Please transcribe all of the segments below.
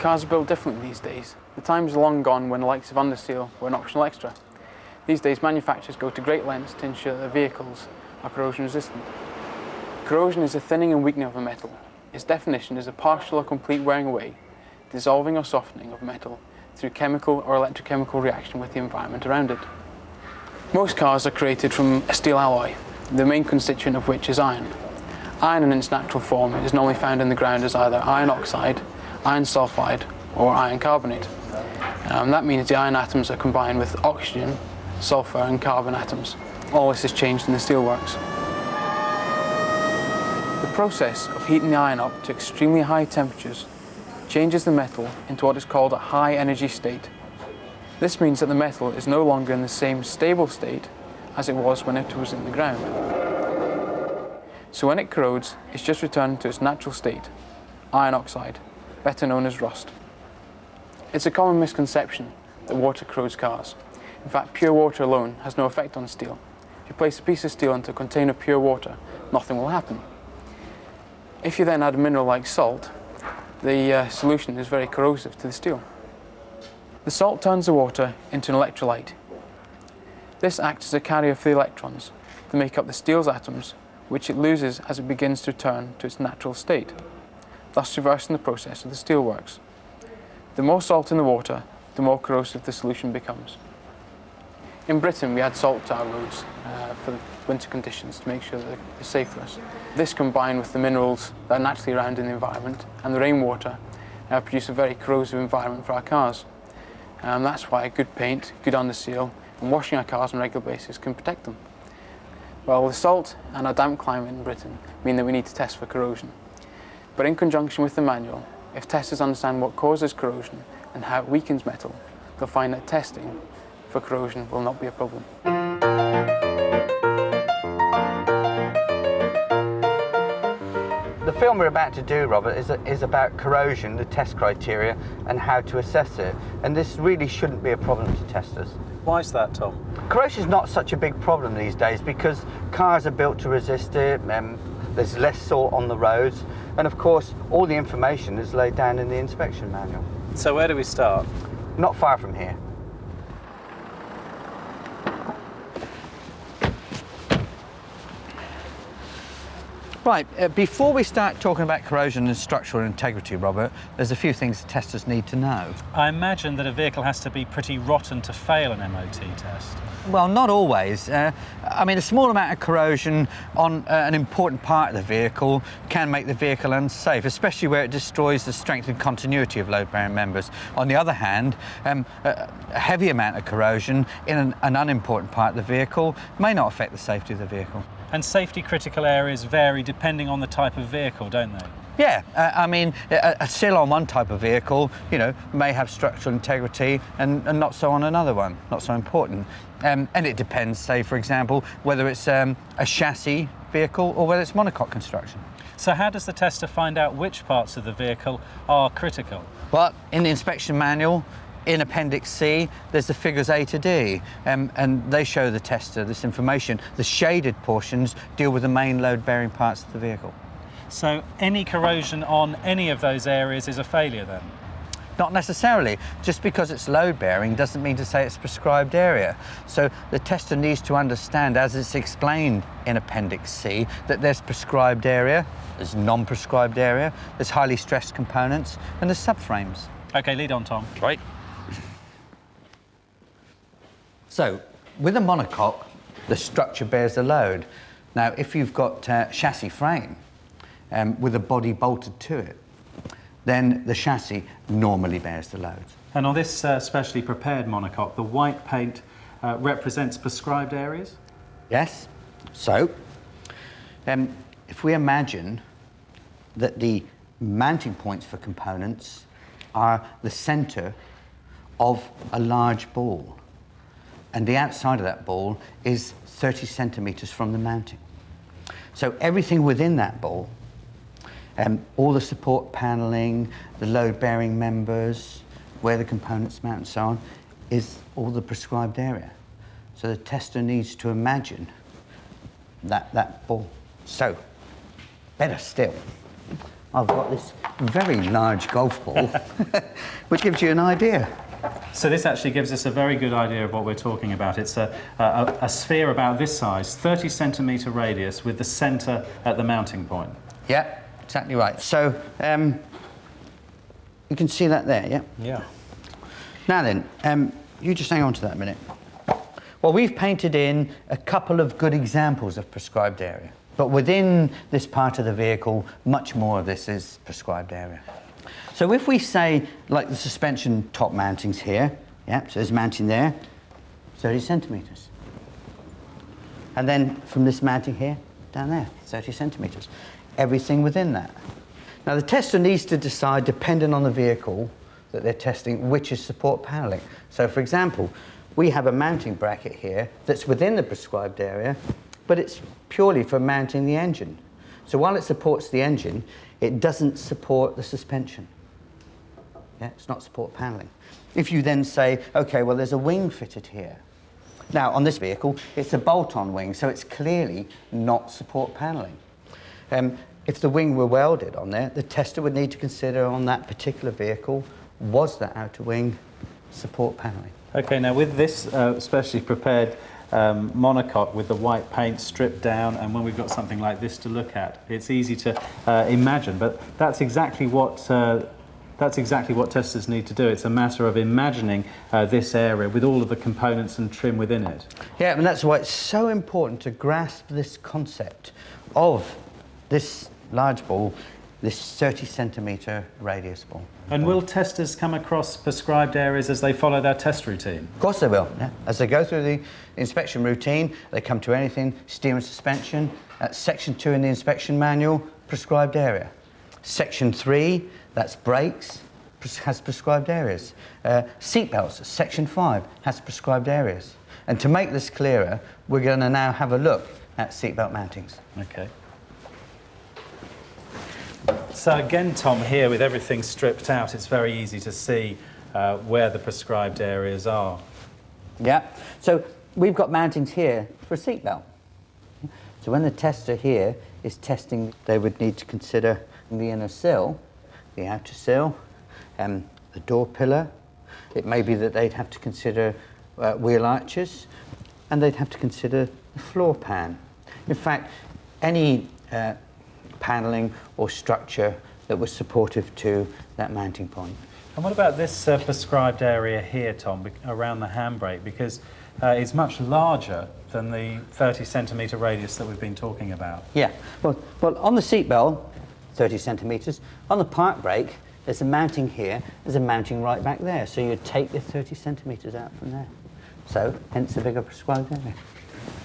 Cars are built differently these days. The time's long gone when the likes of understeel were an optional extra. These days, manufacturers go to great lengths to ensure that their vehicles are corrosion resistant. Corrosion is the thinning and weakening of a metal. Its definition is a partial or complete wearing away, dissolving or softening of metal through chemical or electrochemical reaction with the environment around it. Most cars are created from a steel alloy, the main constituent of which is iron. Iron in its natural form is normally found in the ground as either iron oxide, iron sulfide or iron carbonate. That means the iron atoms are combined with oxygen, sulfur and carbon atoms. All this is changed in the steelworks. The process of heating the iron up to extremely high temperatures changes the metal into what is called a high energy state. This means that the metal is no longer in the same stable state as it was when it was in the ground. So when it corrodes, it's just returned to its natural state, iron oxide, better known as rust. It's a common misconception that water corrodes cars. In fact, pure water alone has no effect on steel. If you place a piece of steel into a container of pure water, nothing will happen. If you then add a mineral like salt, the solution is very corrosive to the steel. The salt turns the water into an electrolyte. This acts as a carrier for the electrons to make up the steel's atoms, which it loses as it begins to return to its natural state, thus reversing the process of the steelworks. The more salt in the water, the more corrosive the solution becomes. In Britain, we add salt to our roads for the winter conditions to make sure that they're safe for us. This, combined with the minerals that are naturally around in the environment and the rainwater, produce a very corrosive environment for our cars. That's why good paint, good underseal, and washing our cars on a regular basis can protect them. Well, the salt and our damp climate in Britain mean that we need to test for corrosion. But in conjunction with the manual, if testers understand what causes corrosion and how it weakens metal, they'll find that testing for corrosion will not be a problem. The film we're about to do, Robert, is about corrosion, the test criteria, and how to assess it. And this really shouldn't be a problem to testers. Why is that, Tom? Corrosion is not such a big problem these days because cars are built to resist it, there's less salt on the roads, and of course all the information is laid down in the inspection manual. So where do we start? Not far from here. Right, before we start talking about corrosion and structural integrity, Robert, there's a few things the testers need to know. I imagine that a vehicle has to be pretty rotten to fail an MOT test. Well, not always. I mean, a small amount of corrosion on an important part of the vehicle can make the vehicle unsafe, especially where it destroys the strength and continuity of load-bearing members. On the other hand, a heavy amount of corrosion in an unimportant part of the vehicle may not affect the safety of the vehicle. And safety critical areas vary depending on the type of vehicle, don't they? Yeah, I mean, a sill on one type of vehicle, you know, may have structural integrity and not so on another one, not so important. And it depends, say, for example, whether it's a chassis vehicle or whether it's monocoque construction. So how does the tester find out which parts of the vehicle are critical? Well, in the inspection manual, in Appendix C, there's the figures A to D, and they show the tester this information. The shaded portions deal with the main load-bearing parts of the vehicle. So any corrosion on any of those areas is a failure then? Not necessarily. Just because it's load-bearing doesn't mean to say it's a prescribed area. So the tester needs to understand, as it's explained in Appendix C, that there's prescribed area, there's non-prescribed area, there's highly stressed components, and there's subframes. OK, lead on, Tom. Right. So, with a monocoque, the structure bears the load. Now, if you've got chassis frame with a body bolted to it, then the chassis normally bears the loads. And on this specially prepared monocoque, the white paint represents prescribed areas? Yes. So, if we imagine that the mounting points for components are the centre of a large ball, and the outside of that ball is 30 centimetres from the mounting. So everything within that ball, all the support panelling, the load-bearing members, where the components mount and so on, is all the prescribed area. So the tester needs to imagine that ball. So, better still, I've got this very large golf ball, which gives you an idea. So this actually gives us a very good idea of what we're talking about. It's a sphere about this size, 30 centimetre radius, with the centre at the mounting point. Yeah, exactly right. So you can see that there, yeah? Yeah. Now then, you just hang on to that a minute. Well, we've painted in a couple of good examples of prescribed area. But within this part of the vehicle, much more of this is prescribed area. So if we say, like the suspension top mountings here, yeah, so there's mounting there, 30 centimetres. And then from this mounting here, down there, 30 centimetres. Everything within that. Now the tester needs to decide, depending on the vehicle that they're testing, which is support panelling. So for example, we have a mounting bracket here that's within the prescribed area, but it's purely for mounting the engine. So while it supports the engine, it doesn't support the suspension. Yeah, it's not support panelling. If you then say, okay, well, there's a wing fitted here. Now, on this vehicle, it's a bolt-on wing, so it's clearly not support panelling. If the wing were welded on there, the tester would need to consider on that particular vehicle, was that outer wing support panelling? Okay, now with this specially prepared monocoque with the white paint stripped down, and when we've got something like this to look at, it's easy to imagine, but that's exactly what testers need to do. It's a matter of imagining this area with all of the components and trim within it. Yeah, and that's why it's so important to grasp this concept of this large ball, this 30 centimetre radius ball. And will testers come across prescribed areas as they follow their test routine? Of course they will. Yeah. As they go through the inspection routine, they come to anything, steering suspension, section 2 in the inspection manual, prescribed area. Section 3, that's brakes, has prescribed areas. Seat belts, section 5, has prescribed areas. And to make this clearer, we're going to now have a look at seat belt mountings. Okay. So again, Tom, here with everything stripped out, it's very easy to see where the prescribed areas are. Yeah, so we've got mountings here for a seat belt. So when the tester here is testing, they would need to consider the inner sill, the outer sill, the door pillar. It may be that they'd have to consider wheel arches, and they'd have to consider the floor pan. In fact, any panelling or structure that was supportive to that mounting point. And what about this prescribed area here, Tom, around the handbrake? Because it's much larger than the 30 centimetre radius that we've been talking about. Yeah, well on the seat belt, 30 centimetres. On the park brake, there's a mounting here, there's a mounting right back there. So you'd take the 30 centimetres out from there. So, hence the bigger prescribed area.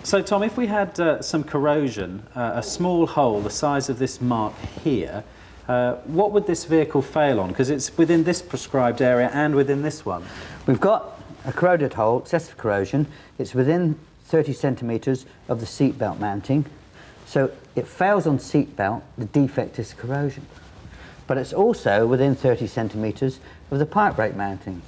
So, Tom, if we had some corrosion, a small hole the size of this mark here, what would this vehicle fail on? Because it's within this prescribed area and within this one. We've got a corroded hole, excessive corrosion. It's within 30 centimetres of the seat belt mounting. So it fails on seat belt, the defect is corrosion. But it's also within 30 centimetres of the park brake mounting.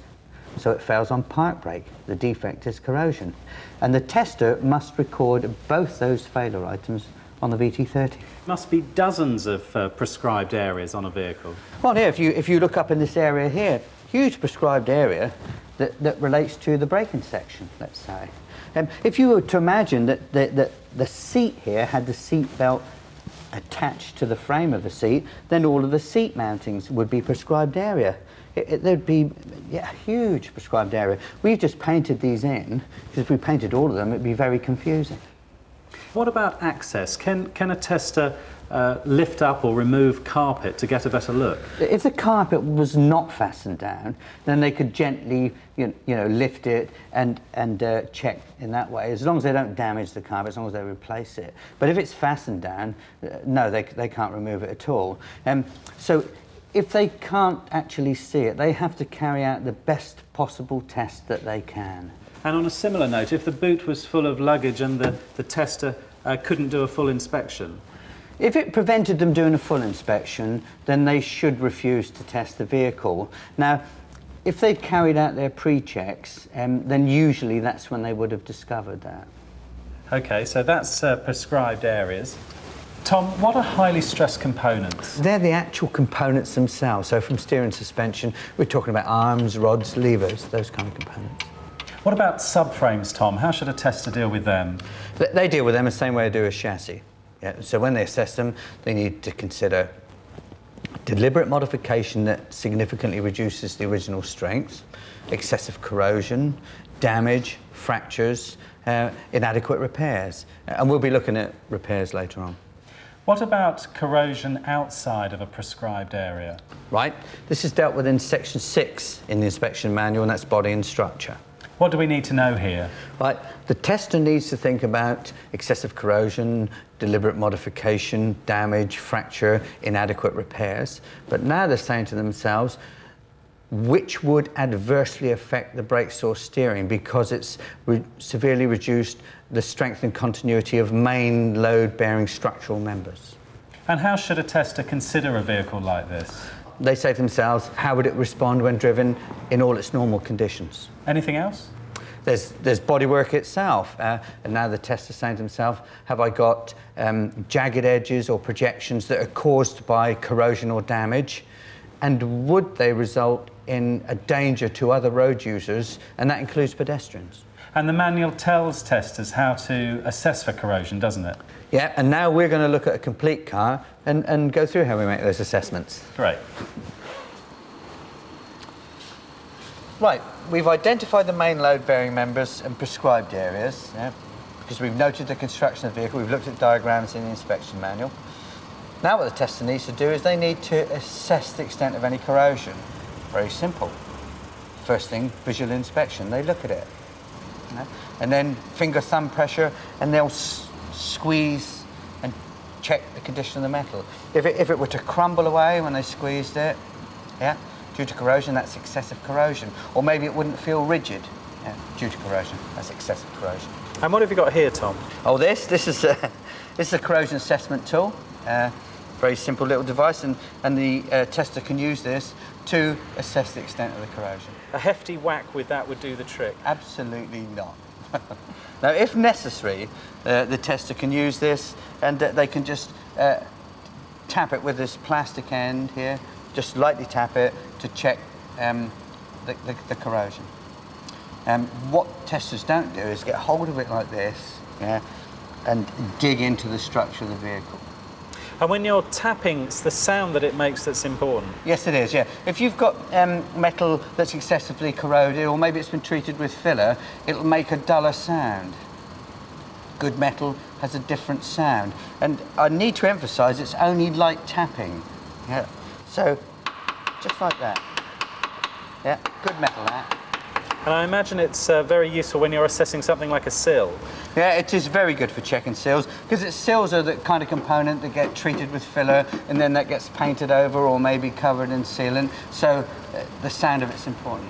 So it fails on park brake, the defect is corrosion. And the tester must record both those failure items on the VT30. Must be dozens of prescribed areas on a vehicle. Well, here, if you look up in this area here, huge prescribed area that relates to the braking section, let's say. If you were to imagine that the seat here had the seat belt attached to the frame of the seat, then all of the seat mountings would be prescribed area. There'd be a huge prescribed area. We've just painted these in, because if we painted all of them, it'd be very confusing. What about access? Can a tester lift up or remove carpet to get a better look? If the carpet was not fastened down, then they could gently, lift it and check in that way, as long as they don't damage the carpet, as long as they replace it. But if it's fastened down, no, they can't remove it at all. So if they can't actually see it, they have to carry out the best possible test that they can. And on a similar note, if the boot was full of luggage and the tester couldn't do a full inspection? If it prevented them doing a full inspection, then they should refuse to test the vehicle. Now, if they'd carried out their pre-checks, then usually that's when they would have discovered that. Okay, so that's prescribed areas. Tom, what are highly stressed components? They're the actual components themselves. So from steering suspension, we're talking about arms, rods, levers, those kind of components. What about subframes, Tom? How should a tester deal with them? They deal with them the same way they do a chassis. Yeah, so when they assess them, they need to consider deliberate modification that significantly reduces the original strength, excessive corrosion, damage, fractures, inadequate repairs. And we'll be looking at repairs later on. What about corrosion outside of a prescribed area? Right, this is dealt with in section 6 in the inspection manual, and that's body and structure. What do we need to know here? Right, the tester needs to think about excessive corrosion, deliberate modification, damage, fracture, inadequate repairs. But now they're saying to themselves, which would adversely affect the brake source steering because it's severely reduced the strength and continuity of main load-bearing structural members. And how should a tester consider a vehicle like this? They say to themselves, how would it respond when driven in all its normal conditions? Anything else? There's bodywork itself, and now the tester's saying to himself, have I got jagged edges or projections that are caused by corrosion or damage? And would they result in a danger to other road users, and that includes pedestrians? And the manual tells testers how to assess for corrosion, doesn't it? Yeah, and now we're going to look at a complete car and go through how we make those assessments. Great. Right, we've identified the main load-bearing members and prescribed areas, yeah, because we've noted the construction of the vehicle, we've looked at diagrams in the inspection manual. Now what the tester needs to do is they need to assess the extent of any corrosion. Very simple. First thing, visual inspection, they look at it. You know? And then finger thumb pressure, and they'll squeeze and check the condition of the metal. If it were to crumble away when they squeezed it, yeah, due to corrosion, that's excessive corrosion. Or maybe it wouldn't feel rigid, yeah, due to corrosion, that's excessive corrosion. And what have you got here, Tom? Oh, this is a corrosion assessment tool. Very simple little device, and the tester can use this to assess the extent of the corrosion. A hefty whack with that would do the trick? Absolutely not. Now, if necessary, the tester can use this, and they can just tap it with this plastic end here, just lightly tap it to check the corrosion. What testers don't do is get hold of it like this, yeah, and dig into the structure of the vehicle. And when you're tapping, it's the sound that it makes that's important. Yes, it is, yeah. If you've got metal that's excessively corroded, or maybe it's been treated with filler, it'll make a duller sound. Good metal has a different sound. And I need to emphasise it's only light tapping. Yeah. So, just like that. Yeah, good metal, that. And I imagine it's very useful when you're assessing something like a sill. Yeah, it is very good for checking sills, because sills are the kind of component that get treated with filler and then that gets painted over or maybe covered in sealant, so the sound of it's important.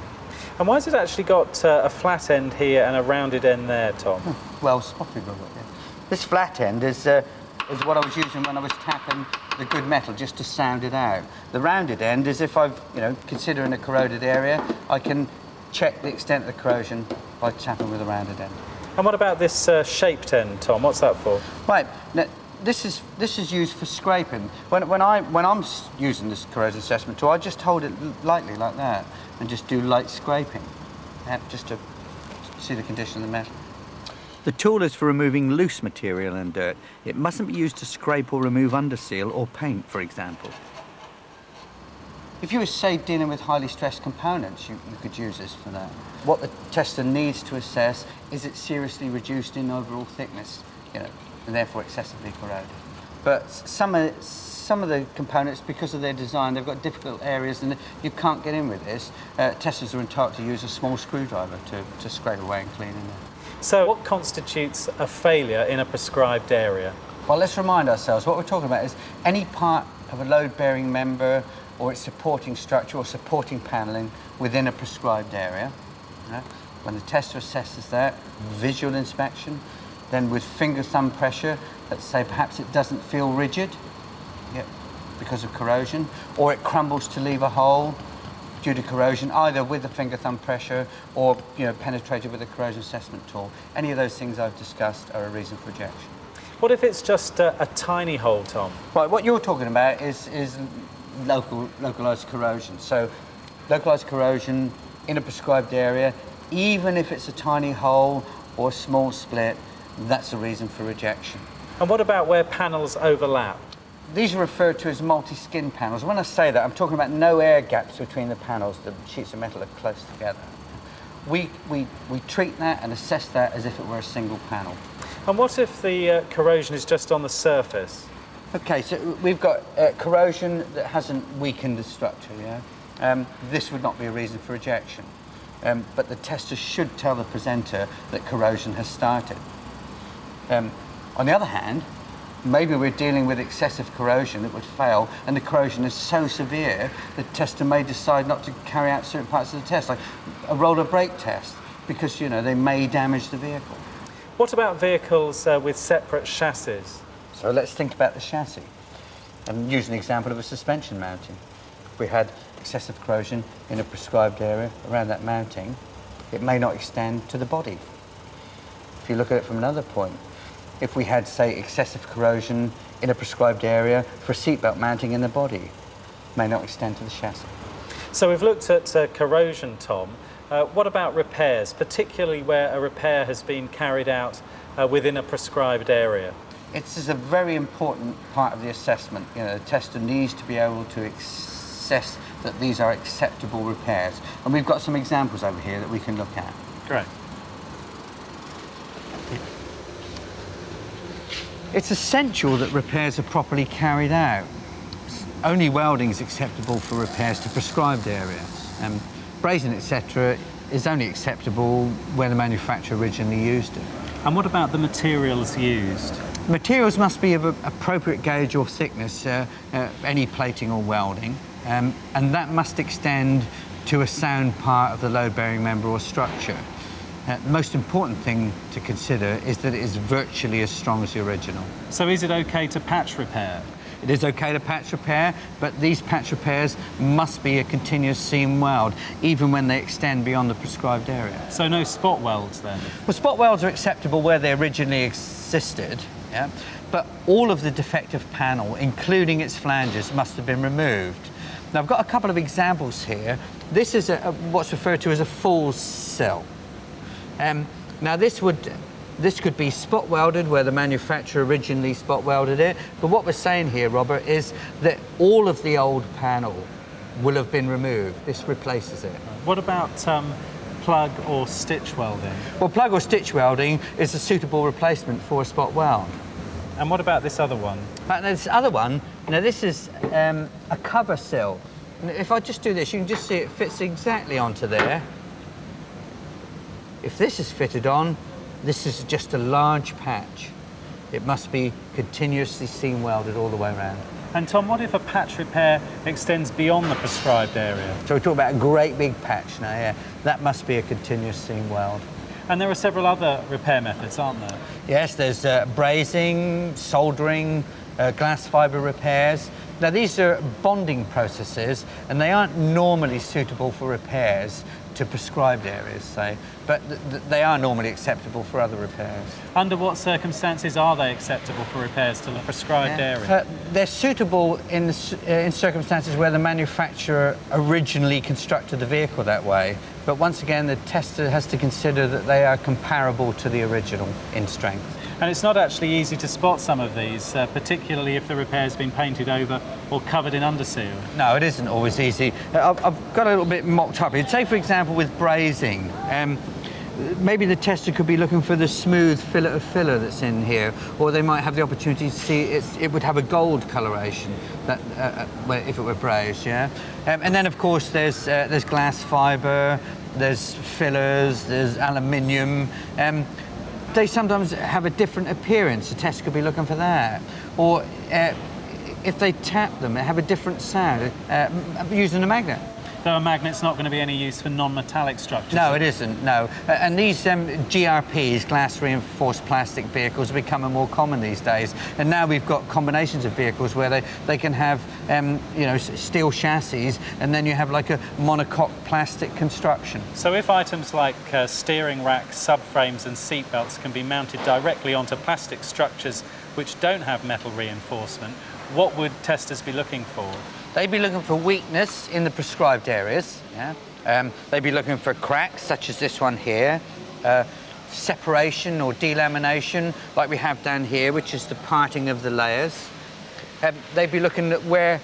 And why has it actually got a flat end here and a rounded end there, Tom? Well spotted, Robert. Yeah. This flat end is what I was using when I was tapping the good metal, just to sound it out. The rounded end is if I've, considering a corroded area, I can check the extent of the corrosion by tapping with a rounded end. And what about this shaped end, Tom? What's that for? Right. Now, this is used for scraping. When I'm using this corrosion assessment tool, I just hold it lightly like that and just do light scraping, just to see the condition of the metal. The tool is for removing loose material and dirt. It mustn't be used to scrape or remove underseal or paint, for example. If you were, say, dealing with highly stressed components, you could use this for that. What the tester needs to assess is it seriously reduced in overall thickness, and therefore excessively corroded. But some of the components, because of their design, they've got difficult areas and you can't get in with this. Testers are entitled to use a small screwdriver to scrape away and clean in there. So what constitutes a failure in a prescribed area? Well, let's remind ourselves, what we're talking about is any part of a load-bearing member or its supporting structure or supporting panelling within a prescribed area. When the tester assesses that, visual inspection, then with finger thumb pressure, let's say perhaps it doesn't feel rigid because of corrosion, or it crumbles to leave a hole due to corrosion, either with the finger thumb pressure or penetrated with a corrosion assessment tool. Any of those things I've discussed are a reason for rejection. What if it's just a tiny hole, Tom? Right, what you're talking about is localised corrosion. So localised corrosion in a prescribed area, even if it's a tiny hole or a small split, that's a reason for rejection. And what about where panels overlap? These are referred to as multi-skin panels. When I say that, I'm talking about no air gaps between the panels. The sheets of metal are close together. We treat that and assess that as if it were a single panel. And what if the corrosion is just on the surface? Okay, so we've got corrosion that hasn't weakened the structure, yeah? This would not be a reason for rejection. But the tester should tell the presenter that corrosion has started. On the other hand, maybe we're dealing with excessive corrosion that would fail, and the corrosion is so severe the tester may decide not to carry out certain parts of the test, like a roller brake test, because, you know, they may damage the vehicle. What about vehicles with separate chassis? So let's think about the chassis and use an example of a suspension mounting. If we had excessive corrosion in a prescribed area around that mounting, it may not extend to the body. If you look at it from another point, if we had, say, excessive corrosion in a prescribed area for a seatbelt mounting in the body, it may not extend to the chassis. So we've looked at corrosion, Tom. What about repairs, particularly where a repair has been carried out within a prescribed area? This is a very important part of the assessment. You know, the tester needs to be able to assess that these are acceptable repairs. And we've got some examples over here that we can look at. Great. It's essential that repairs are properly carried out. Only welding is acceptable for repairs to prescribed areas. Brazing, etc., is only acceptable where the manufacturer originally used it. And what about the materials used? Materials must be of an appropriate gauge or thickness, any plating or welding, and that must extend to a sound part of the load-bearing member or structure. The most important thing to consider is that it is virtually as strong as the original. So is it okay to patch repair? It is okay to patch repair, but these patch repairs must be a continuous seam weld, even when they extend beyond the prescribed area. So no spot welds then? Well, spot welds are acceptable where they originally existed, yeah? But all of the defective panel, including its flanges, must have been removed. Now, I've got a couple of examples here. This is what's referred to as a full sill. Now, this could be spot welded where the manufacturer originally spot welded it, but what we're saying here, Robert, is that all of the old panel will have been removed. This replaces it. What about plug or stitch welding? Well, plug or stitch welding is a suitable replacement for a spot weld. And what about this other one? This other one, now this is a cover sill. And if I just do this, you can just see it fits exactly onto there. If this is fitted on, this is just a large patch. It must be continuously seam welded all the way around. And Tom, what if a patch repair extends beyond the prescribed area? So we talk about a great big patch now, yeah. That must be a continuous seam weld. And there are several other repair methods, aren't there? Yes, there's brazing, soldering, glass fibre repairs. Now these are bonding processes and they aren't normally suitable for repairs to prescribed areas, say, but they are normally acceptable for other repairs. Under what circumstances are they acceptable for repairs to the prescribed area? They're suitable in circumstances where the manufacturer originally constructed the vehicle that way, but once again the tester has to consider that they are comparable to the original in strength. And it's not actually easy to spot some of these, particularly if the repair's been painted over or covered in underseal. No, it isn't always easy. I've got a little bit mocked up here. Say, for example, with brazing, maybe the tester could be looking for the smooth fillet of filler that's in here, or they might have the opportunity to see it would have a gold coloration that, if it were brazed, yeah? And then, of course, there's glass fibre, there's fillers, there's aluminium. They sometimes have a different appearance. The tester could be looking for that. Or if they tap them, they have a different sound using a magnet. Though a magnet's not going to be any use for non-metallic structures. No, it isn't, no. And these GRPs, glass reinforced plastic vehicles, are becoming more common these days. And now we've got combinations of vehicles where they can have, you know, steel chassis, and then you have like a monocoque plastic construction. So if items like steering racks, subframes and seat belts can be mounted directly onto plastic structures which don't have metal reinforcement, what would testers be looking for? They'd be looking for weakness in the prescribed areas. Yeah? They'd be looking for cracks, such as this one here, separation or delamination, like we have down here, which is the parting of the layers. They'd be looking at where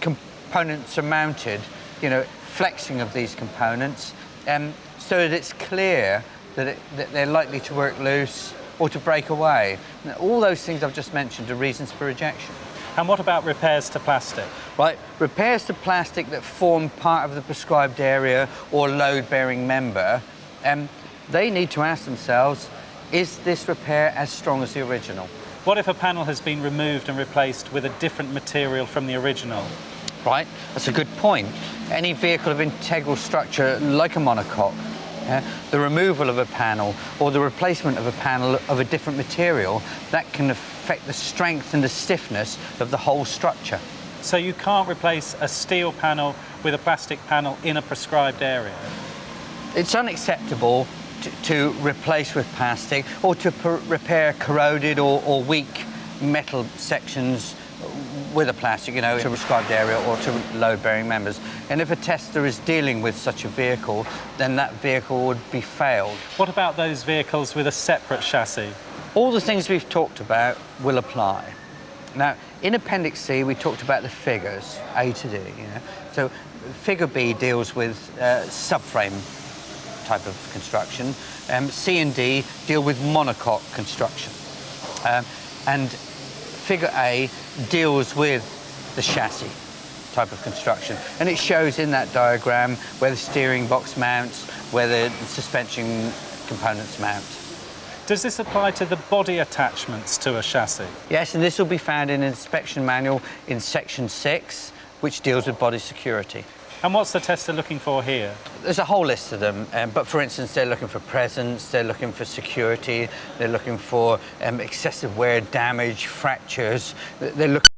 components are mounted, you know, flexing of these components, so that it's clear that they're likely to work loose or to break away. Now, all those things I've just mentioned are reasons for rejection. And what about repairs to plastic? Right, repairs to plastic that form part of the prescribed area or load-bearing member, they need to ask themselves, is this repair as strong as the original? What if a panel has been removed and replaced with a different material from the original? Right, that's a good point. Any vehicle of integral structure, like a monocoque, the removal of a panel or the replacement of a panel of a different material, that can affect the strength and the stiffness of the whole structure. So you can't replace a steel panel with a plastic panel in a prescribed area? It's unacceptable to replace with plastic or to repair corroded or weak metal sections with a plastic, you know, to a prescribed area or to load-bearing members. And if a tester is dealing with such a vehicle, then that vehicle would be failed. What about those vehicles with a separate chassis? All the things we've talked about will apply. Now, in Appendix C, we talked about the figures, A to D, you know. So figure B deals with subframe type of construction. C and D deal with monocoque construction. And figure A deals with the chassis type of construction. And it shows in that diagram where the steering box mounts, where the suspension components mount. Does this apply to the body attachments to a chassis? Yes, and this will be found in an inspection manual in section 6, which deals with body security. And what's the tester looking for here? There's a whole list of them, but for instance, they're looking for presence, they're looking for security, they're looking for excessive wear, damage, fractures, they're looking